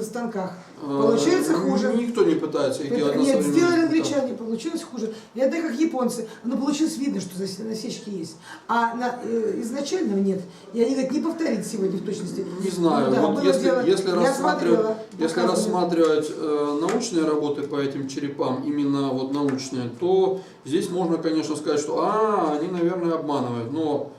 станках. Получается хуже. Никто не пытается их делать на Нет, современных сделали станках. англичане, получилось хуже. Это как японцы. Но получилось видно, что насечки есть. А на изначальном нет. И они говорят, не повторить сегодня в точности. Не знаю, Ну, да, вот если рассматривать научные работы по этим черепам, именно вот научные, то здесь можно, конечно, сказать, что они, наверное, обманывают. Но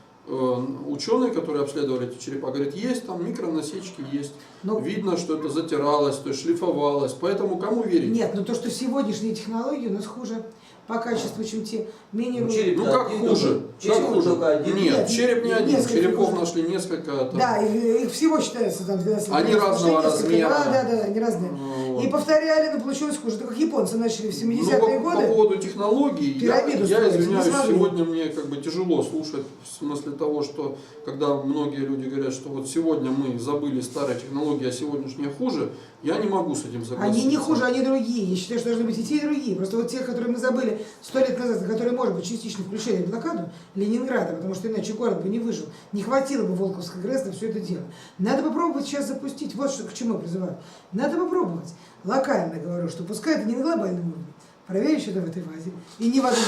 ученые, которые обследовали эти черепа, говорят, есть там микронасечки, есть. Но... Видно, что это затиралось, то есть шлифовалось. Поэтому кому верить? Нет, но то, что сегодняшние технологии у нас хуже по качеству, чем те менее... Ну как хуже? Как хуже? Нет, череп не один, черепов хуже. Нашли несколько. Там. Да, их всего считается там 12. Они разного размера. Да, они разные. Вот. И повторяли, но получилось хуже. Это как японцы начали в 70-е годы. По поводу технологий, я строить, извиняюсь, сегодня мне как бы тяжело слушать, в смысле того, что когда многие люди говорят, что вот сегодня мы забыли старые технологии, а сегодняшние хуже, я не могу с этим согласиться. Они не хуже, они другие. Я считаю, что должны быть и те, и другие. Просто вот те, которые мы забыли 100 лет назад, на которые, может быть, частично включили блокаду Ленинграда, потому что иначе город бы не выжил. Не хватило бы Волковской ГРЭС на все это дело. Надо попробовать сейчас запустить. Вот что, к чему я призываю. Надо попробовать. Локально говорю, что пускай это не на глобальном уровне. Проверить это в этой фазе. И не в одной.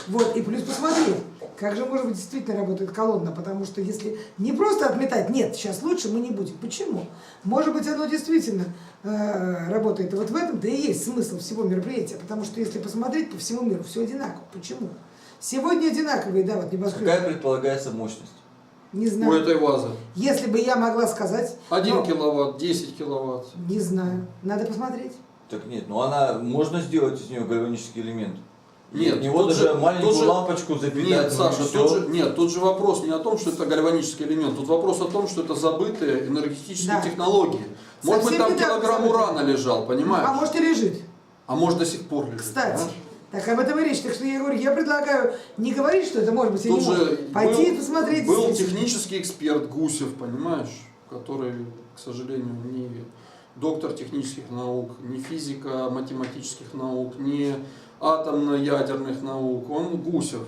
Вот. И плюс посмотреть, как же, может быть, действительно работает колонна. Потому что если не просто отметать, нет, сейчас лучше мы не будем. Почему? Может быть, оно действительно работает. И вот в этом-то и есть смысл всего мероприятия. Потому что если посмотреть по всему миру, все одинаково. Почему? Сегодня одинаковые, да, вот небоскребы. Какая предполагается мощность? Не знаю. У этой вазы. Если бы я могла сказать... 1 киловатт, 10 киловатт. Не знаю. Надо посмотреть. Так нет, можно сделать из нее гальванический элемент. Нет, не вот даже маленькую лампочку запитать. Нет, Саша, тут же вопрос не о том, что это гальванический элемент. Тут вопрос о том, что это забытые энергетические технологии. Может быть, там килограмм урана лежал, понимаешь? А может и лежит. А может до сих пор лежит. Кстати. Так об этом и речь. Так что я говорю, я предлагаю не говорить, что это может быть, тут или не может. Пойти и посмотреть. Был технический эксперт Гусев, понимаешь, который, к сожалению, не доктор технических наук, не физика математических наук, не атомно-ядерных наук. Он Гусев,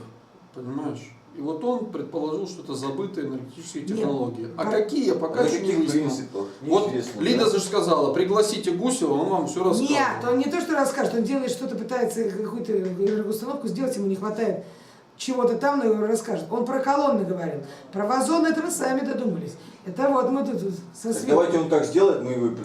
понимаешь? И вот он предположил, что это забытые энергетические технологии. А какие, я пока еще не выяснил. Вот Лида же сказала, пригласите Гусева, он вам все расскажет. Нет, он не то, что расскажет, он делает что-то, пытается какую-то энергоустановку сделать, ему не хватает чего-то там, но его расскажет. Он про колонны говорил. Про вазон это мы сами додумались. Это вот мы тут со светом. Давайте он так сделает, мы его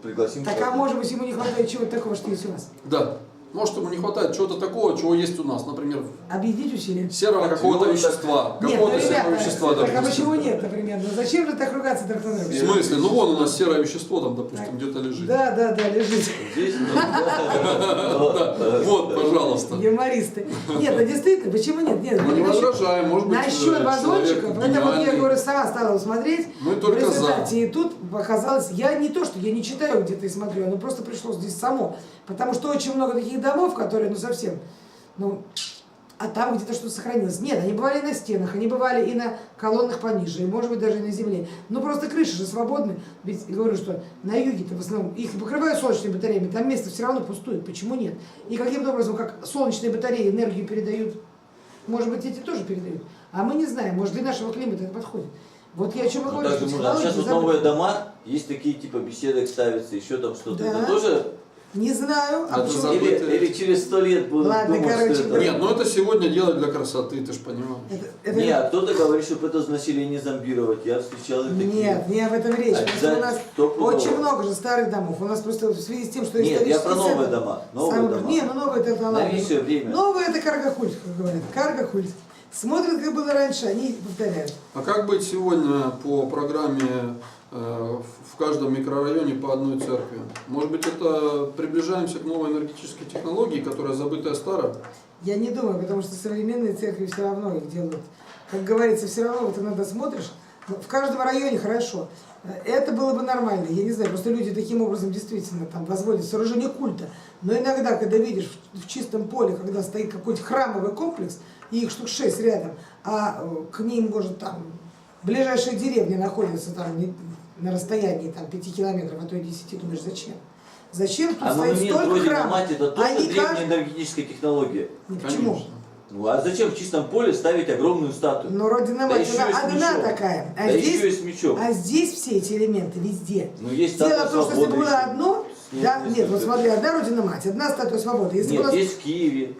пригласим. Так, а может быть, ему не хватает чего-то такого, что есть у нас? Да. Может, ему не хватает чего-то такого, чего есть у нас, например, объединить усилия. Серого какого-то вещества. Какого-то серого вещества, так, а почему нет, например? Ну зачем же так ругаться друг на друга? В смысле? Ну вон у нас серое вещество там, допустим, где-то лежит. Да, лежит. Здесь? Вот, пожалуйста. Юмористы. Нет, ну действительно, почему нет? Нет, мы не возражаем, может быть, насчет вазончиков, это вот я говорю, сама стала смотреть. Мы только за. И тут показалось, я не то, что я не читаю где-то и смотрю, оно просто пришло здесь само. Потому что очень много таких домов, которые, ну совсем, а там где-то что-то сохранилось. Нет, они бывали на стенах, они бывали и на колоннах пониже, и может быть даже и на земле. Ну просто крыши же свободны. Ведь я говорю, что на юге-то в основном их покрывают солнечными батареями, там место все равно пустует. Почему нет? И каким-то образом, как солнечные батареи энергию передают, может быть эти тоже передают. А мы не знаем, может для нашего климата это подходит. Вот я о чем и говорю. Сейчас вот новые дома, есть такие типа беседок ставятся, еще там что-то. Да. Это тоже... Не знаю, а почему? Или через 100 лет будут думать, короче, что это... Нет, ну это сегодня делать для красоты, ты же понимаешь. Нет, кто-то говорит, чтобы это население зомбировать. Я встречал их такие. Нет, не об этом речь. У нас очень много же старых домов. У нас просто в связи с тем, что нет, я про новые дома. Новые дома. Не, ну новые это новейшее время. Новые это карго-культ, как говорят. Карго-культ. Смотрят, как было раньше, они повторяют. А как быть сегодня по программе в каждом микрорайоне по одной церкви? Может быть, это приближаемся к новой энергетической технологии, которая забытая старая? Я не думаю, потому что современные церкви все равно их делают. Как говорится, все равно вот иногда смотришь, в каждом районе хорошо. Это было бы нормально, я не знаю, просто люди таким образом действительно там возводят сооружение культа. Но иногда, когда видишь в чистом поле, когда стоит какой-то храмовый комплекс, и их штук 6 рядом, а к ним, может, там ближайшая деревня находится там на расстоянии там, 5 километров, а то и 10, думаешь, зачем? Зачем тут стоит столько храмов? Это тоже древняя энергетическая технология. Почему? Ну а зачем в чистом поле ставить огромную статую? Но Родина Да Мать, еще она и с одна мечом. такая. Да еще и с мечом. А здесь все эти элементы везде. Ну, есть Дело статуя в том, что если бы свободы было еще. одно, да, нет, вот смотри, одна Родина Мать, одна статуя свободы. Если бы у Нет, нас, есть в Киеве.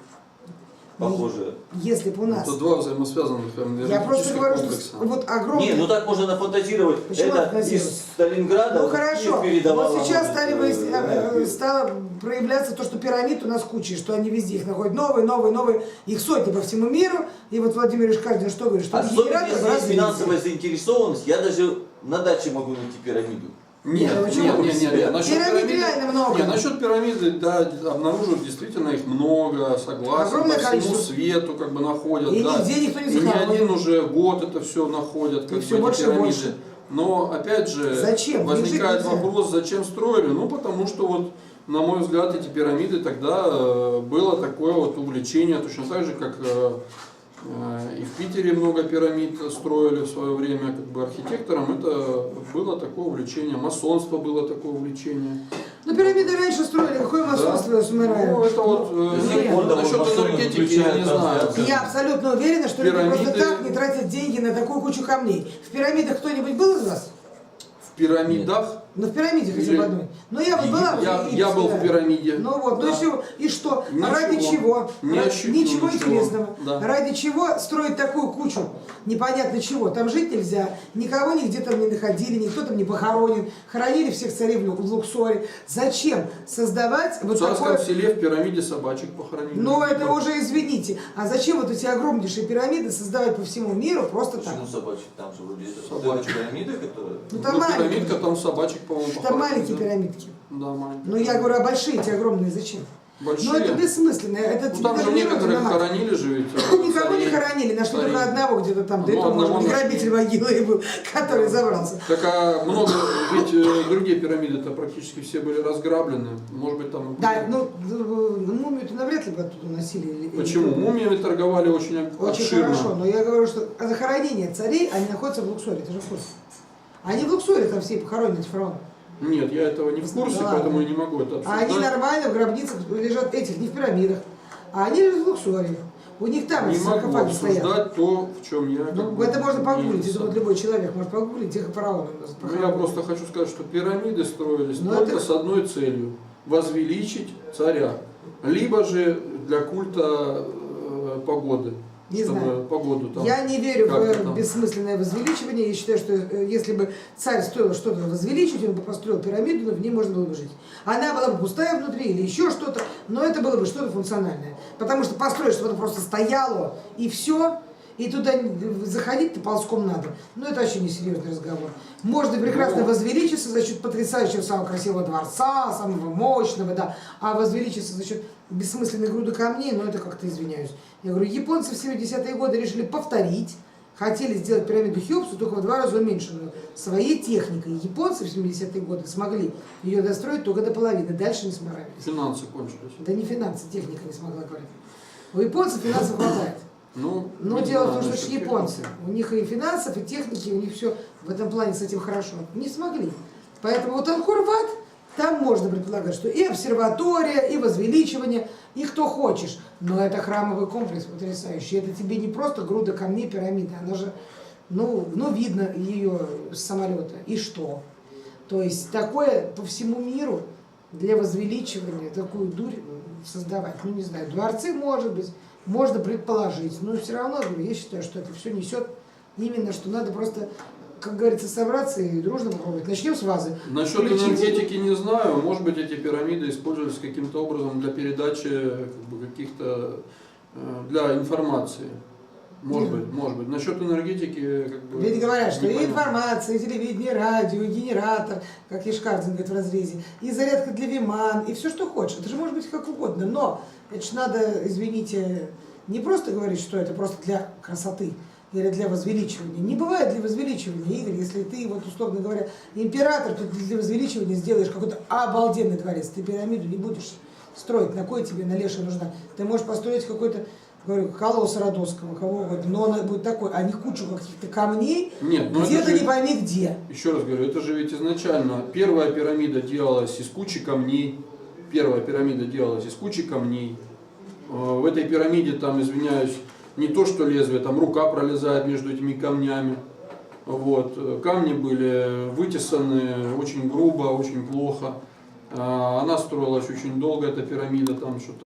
Похоже. если бы у нас, Это два взаимосвязанных я просто энергетических говорю, комплекса. что вот огромный. Не, ну так можно нафантазировать. Почему Это нафантазировать? из Сталинграда. Ну вот хорошо, Киев передавал, вот сейчас может, стали энергию. стало проявляться то, что пирамид у нас куча, что они везде их находят новые, их сотни по всему миру. И вот Владимир Ишкардин что говорит, что Особенно генераторы если в есть разные финансовая везде. заинтересованность, я даже на даче могу найти пирамиду. Нет, Ну, почему? нет. Насчет Пирамид реально много. Нет, насчет пирамиды, да, обнаруживают, действительно их много, согласен, Огромное по всему количество. свету как бы находят, И да. нигде никто не И не захоронен. один уже год это все находят, как И всё бы, эти больше и пирамиды. больше. Но опять же Зачем? возникает Их жить нельзя. вопрос, зачем строили? Ну потому что вот, на мой взгляд, эти пирамиды тогда было такое вот увлечение, точно так же, как и в Питере много пирамид строили в свое время, как бы архитекторам это было такое увлечение, масонство было такое увлечение. Ну пирамиды раньше строили, какое масонство я умираю. Ну это вот Нет, вот насчет масоны энергетики я включают не там, знаю. да. Я абсолютно уверена, что люди Пирамиды- просто так не тратят деньги на такую кучу камней. В пирамидах кто-нибудь был из вас? В пирамидах Ну в пирамиде хотя Или- бы одной. Ну я вот была я был в пирамиде. Ну вот, Да. ну еще, и что? Ничего. Ради чего? Не ощутил Ничего ничего. интересного. Да. Ради чего строить такую кучу? Непонятно чего. Там жить нельзя, никого нигде там не находили, никто там не похоронен. Хоронили всех царей в Луксоре. Зачем создавать В вот Царском такое? селе в пирамиде собачек похоронили. Ну это уже извините. А зачем вот эти огромнейшие пирамиды создавать по всему миру просто так? Почему собачек? Там же вроде это Собачек. пирамиды, которые... Ну Ну, там маленькие. пирамидка, там собачек, по-моему, Там похоронили, маленькие да. пирамидки. Да, маленькие. Ну я говорю, а большие эти огромные зачем? Большие. Ну это бессмысленно. Это Ну, тебе там даже же не некоторых нужно намазать. хоронили же ведь. Никого не царей. хоронили, нашли Царей. только одного где-то там, да Ну, и то, может одного быть, нашли. грабитель могилы и был, который забрался. Так а много, ведь другие пирамиды-то практически все были разграблены. Может быть там... и Да, были. ну мумию-то навряд ли бы оттуда носили. Почему? Мумиями торговали очень Очень обширно. хорошо, но я говорю, что захоронения царей, они находятся в Луксоре, ты же в курсе. Они в Луксоре там все похоронены, эти фараоны. Нет, я этого не в курсе, Да поэтому ладно. я не могу это А они обсуждать. нормально в гробницах лежат этих, не в пирамидах. А они лежат в Луксоре. У них там Не эти могу саркофаги стоят. обсуждать то, в чем я... как Ну, бы это можно не погуглить, я сам. думаю, любой человек может погуглить, тех фараонов. Ну, я просто хочу сказать, что пирамиды строились Ну, только это- с одной целью – возвеличить царя. Либо же для культа погоды. Не чтобы знаю. погоду там. Я не верю как-то в там. бессмысленное возвеличивание. Я считаю, что если бы царь стоил что-то возвеличить, он бы построил пирамиду, но в ней можно было бы жить. Она была бы пустая внутри или еще что-то, но это было бы что-то функциональное. Потому что построить, чтобы это просто стояло и все, и туда заходить-то ползком надо. Ну это вообще не серьезный разговор. Можно прекрасно Ну. возвеличиться за счет потрясающего самого красивого дворца, самого мощного, да, а возвеличиться за счет бессмысленной груды камней, ну это как-то извиняюсь. Я говорю, японцы в 70-е годы решили повторить, хотели сделать пирамиду Хеопса только в 2 раза уменьшенную своей техникой. Японцы в 70-е годы смогли ее достроить только до половины, дальше не справились. Финансы кончились. Да не финансы, техника не смогла, говорить. У японцев финансов хватает. Ну, Но не дело в знаю том, что это насчет ж японцы. финансов. У них и финансов, и техники, у них все в этом плане с этим хорошо. Не смогли. Поэтому вот Анкор-Ват, там можно предполагать, что и обсерватория, и возвеличивание, и кто хочешь. Но это храмовый комплекс потрясающий. Это тебе не просто груда камней пирамиды, она же, ну видно ее с самолета. И что? То есть такое по всему миру для возвеличивания, такую дурь создавать. Ну не знаю, дворцы может быть, можно предположить, но все равно, говорю, я считаю, что это все несет именно, что надо просто, как говорится, собраться и дружно попробовать. Начнем с вазы. Насчет Включить. энергетики не знаю. Может быть, эти пирамиды использовались каким-то образом для передачи как бы, каких-то для информации. Может быть. Насчет энергетики, как бы. Ведь говорят, что не и пойму. информация, и телевидение, и радио, и генератор, как Ешкардин говорит в разрезе, и зарядка для Виман, и все, что хочешь. Это же может быть как угодно, но это же надо, извините, не просто говорить, что это просто для красоты или для возвеличивания. Не бывает для возвеличивания, Игорь, если ты, вот условно говоря, император, то для возвеличивания сделаешь какой-то обалденный дворец. Ты пирамиду не будешь строить, на кой тебе на лешей нужна. Ты можешь построить какой-то, говорю, колосс Родосского, кого угодно, но он будет такой, а не кучу каких-то камней, Нет, ну это где-то же- не пойми где. Еще раз говорю, это же ведь изначально первая пирамида делалась из кучи камней. Первая пирамида делалась из кучи камней. В этой пирамиде, там, извиняюсь, не то что лезвие, там рука пролезает между этими камнями. Вот. Камни были вытесаны очень грубо, очень плохо. Она строилась очень долго, эта пирамида, там что-то